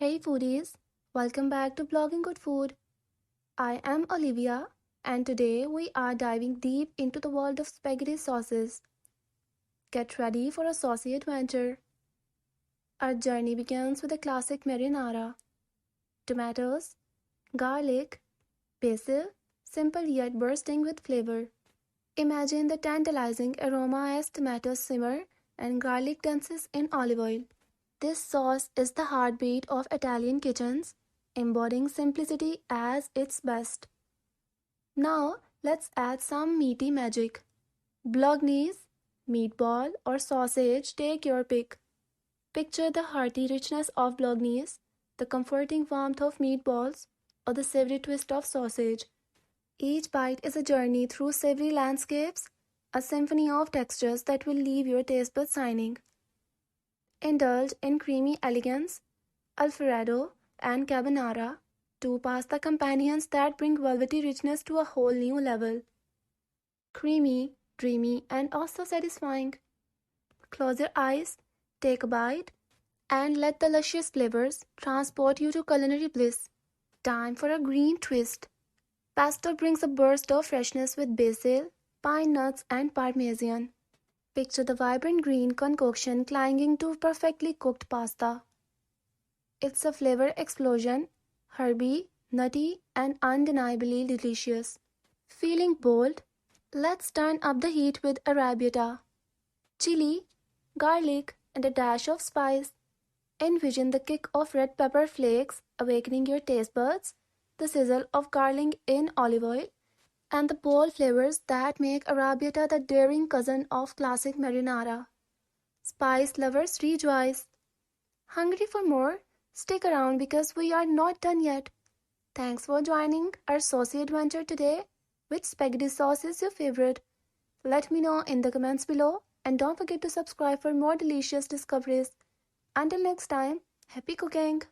Hey foodies, welcome back to Blogging Good Food. I am Olivia, and today we are diving deep into the world of spaghetti sauces. Get ready for a saucy adventure. Our journey begins with a classic marinara: tomatoes, garlic, basil, simple yet bursting with flavor. Imagine the tantalizing aroma as tomatoes simmer and garlic dances in olive oil. This sauce is the heartbeat of Italian kitchens, embodying simplicity as its best. Now, let's add some meaty magic. Bolognese, meatball, or sausage, take your pick. Picture the hearty richness of bolognese, the comforting warmth of meatballs, or the savory twist of sausage. Each bite is a journey through savory landscapes, a symphony of textures that will leave your taste buds shining. Indulge in creamy elegance, Alfredo and carbonara, two pasta companions that bring velvety richness to a whole new level. Creamy, dreamy, and also satisfying. Close your eyes, take a bite, and let the luscious flavors transport you to culinary bliss. Time for a green twist. Pesto brings a burst of freshness with basil, pine nuts, and parmesan. Picture the vibrant green concoction clinging to perfectly cooked pasta. It's a flavor explosion, herby, nutty, and undeniably delicious. Feeling bold? Let's turn up the heat with arrabbiata. Chili, garlic, and a dash of spice. Envision the kick of red pepper flakes awakening your taste buds, the sizzle of garlic in olive oil, and the bold flavors that make arrabbiata the daring cousin of classic marinara. Spice lovers rejoice. Hungry for more? Stick around because we are not done yet. Thanks for joining our saucy adventure today. Which spaghetti sauce is your favorite? Let me know in the comments below, and don't forget to subscribe for more delicious discoveries. Until next time, happy cooking!